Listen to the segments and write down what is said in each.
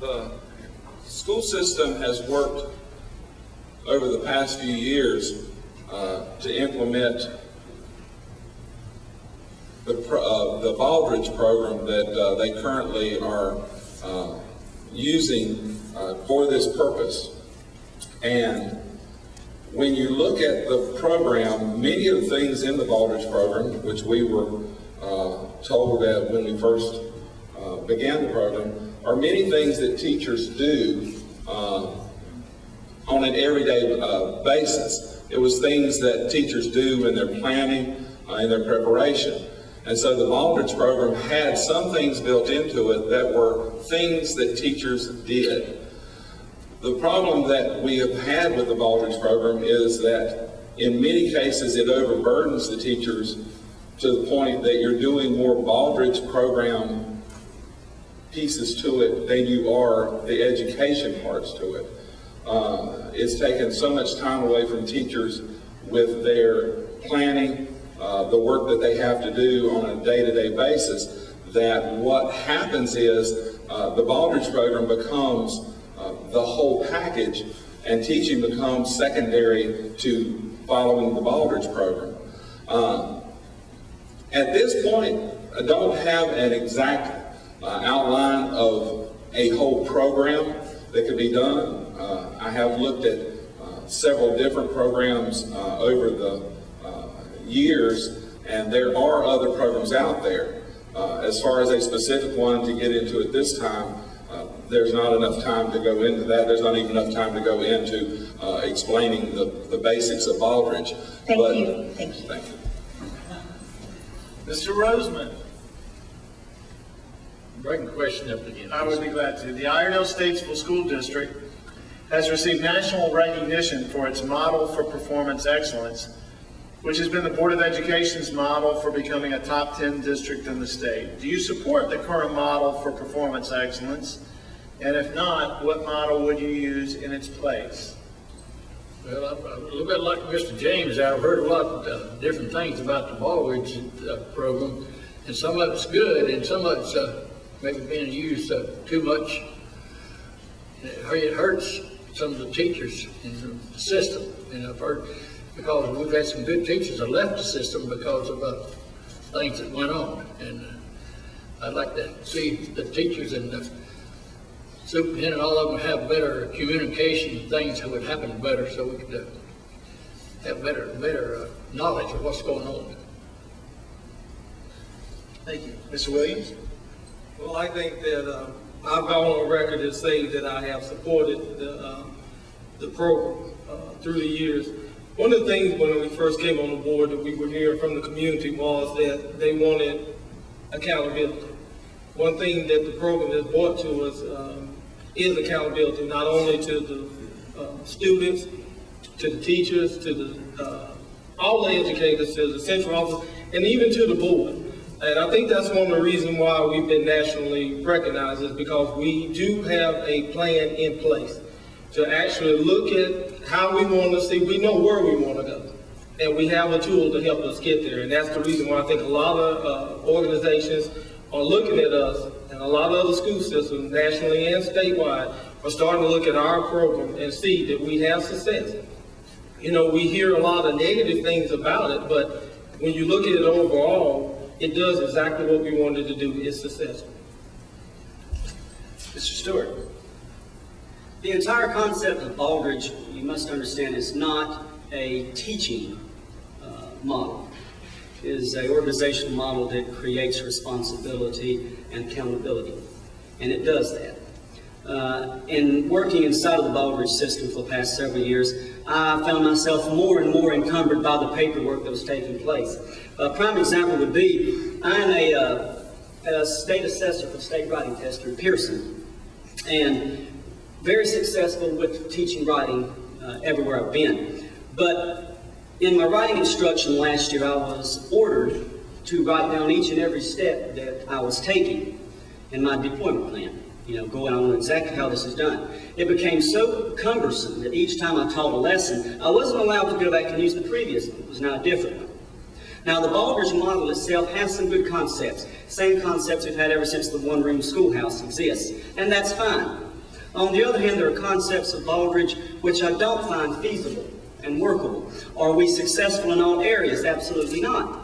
The school system has worked over the past few years to implement the Baldrige program that they currently are using for this purpose. And when you look at the program, many of the things in the Baldrige program, which we were told that when we first began the program, are many things that teachers do on an everyday basis. It was things that teachers do in their planning, in their preparation. And so the Baldrige program had some things built into it that were things that teachers did. The problem that we have had with the Baldrige program is that in many cases it overburdens the teachers to the point that you're doing more Baldrige program pieces to it than you are the education parts to it. It's taken so much time away from teachers with their planning, the work that they have to do on a day-to-day basis, that what happens is the Baldrige program becomes the whole package, and teaching becomes secondary to following the Baldrige program. At this point, I don't have an exact outline of a whole program that could be done. I have looked at several different programs over the years, and there are other programs out there. As far as a specific one to get into at this time, there's not enough time to go into that. There's not even enough time to go into explaining the basics of Baldrige. Thank you. Thank you. Mr. Roseman. Bring the question up again. I would be glad to. The Iredell-Statesville School District has received national recognition for its model for performance excellence, which has been the Board of Education's model for becoming a top 10 district in the state. Do you support the current model for performance excellence? And if not, what model would you use in its place? Well, I'm a little bit like Mr. James. I've heard a lot of different things about the Baldrige program, and some of it's good, and some of it's maybe being used too much. It hurts some of the teachers in the system, and I've heard, because we've had some good teachers that left the system because of things that went on, and I'd like to see the teachers and the superintendent, all of them, have better communication, things that would happen better, so we could have better knowledge of what's going on. Thank you. Mr. Williams? Well, I think that I've gone on record as saying that I have supported the program through the years. One of the things when we first came on the board that we were hearing from the community was that they wanted accountability. One thing that the program has brought to us is accountability, not only to the students, to the teachers, to the all the educators, to the central office, and even to the board. And I think that's one of the reasons why we've been nationally recognized, is because we do have a plan in place to actually look at how we want to see. We know where we want to go, and we have a tool to help us get there. And that's the reason why I think a lot of organizations are looking at us, and a lot of other school systems, nationally and statewide, are starting to look at our program and see that we have success. You know, we hear a lot of negative things about it, but when you look at it overall, it does exactly what we wanted to do. It's successful. Mr. Stewart? The entire concept of Baldrige, you must understand, is not a teaching model. It is an organizational model that creates responsibility and accountability, and it does that. In working inside of the Baldrige system for the past several years, I found myself more and more encumbered by the paperwork that was taking place. A prime example would be, I'm a state assessor for the state writing test in Pearson, and very successful with teaching writing everywhere I've been. But in my writing instruction last year, I was ordered to write down each and every step that I was taking in my deployment plan. You know, going on exactly how this is done. It became so cumbersome that each time I taught a lesson, I wasn't allowed to go back and use the previous one. It was now a different one. Now, the Baldrige model itself has some good concepts. Same concepts we've had ever since the one-room schoolhouse exists. And that's fine. On the other hand, there are concepts of Baldrige which I don't find feasible and workable. Are we successful in all areas? Absolutely not.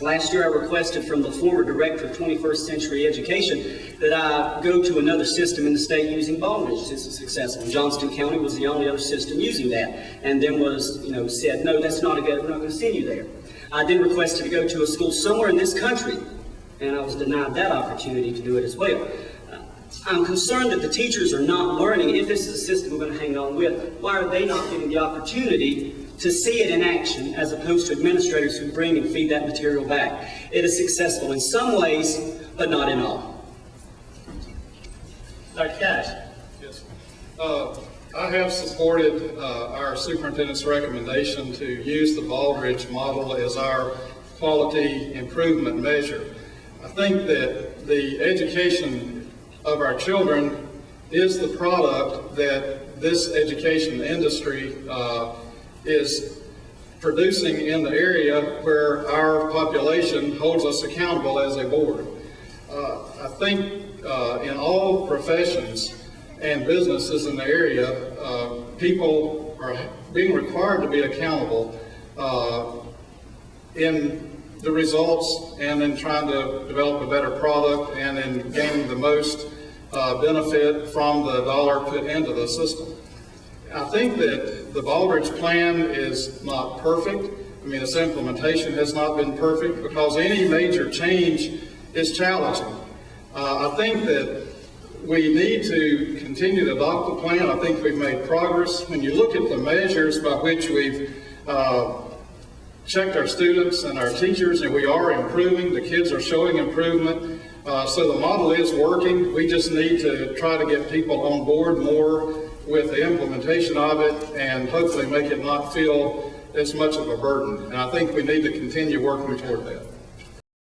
Last year I requested from the former director of 21st Century Education that I go to another system in the state using Baldrige since it's successful. Johnston County was the only other system using that, and then was, said, no, that's not a good, we're not going to send you there. I then requested to go to a school somewhere in this country, and I was denied that opportunity to do it as well. I'm concerned that the teachers are not learning. If this is a system we're going to hang on with, why are they not getting the opportunity to see it in action as opposed to administrators who bring and feed that material back? It is successful in some ways, but not in all. Dr. Cash. Yes. I have supported our superintendent's recommendation to use the Baldrige model as our quality improvement measure. I think that the education of our children is the product that this education industry is producing in the area where our population holds us accountable as a board. I think in all professions and businesses in the area, people are being required to be accountable in the results and in trying to develop a better product and in gaining the most benefit from the dollar put into the system. I think that the Baldrige plan is not perfect. I mean, its implementation has not been perfect because any major change is challenging. I think that we need to continue to adopt the plan. I think we've made progress. When you look at the measures by which we've checked our students and our teachers, and we are improving, the kids are showing improvement. So the model is working. We just need to try to get people on board more with the implementation of it and hopefully make it not feel as much of a burden. And I think we need to continue working toward that.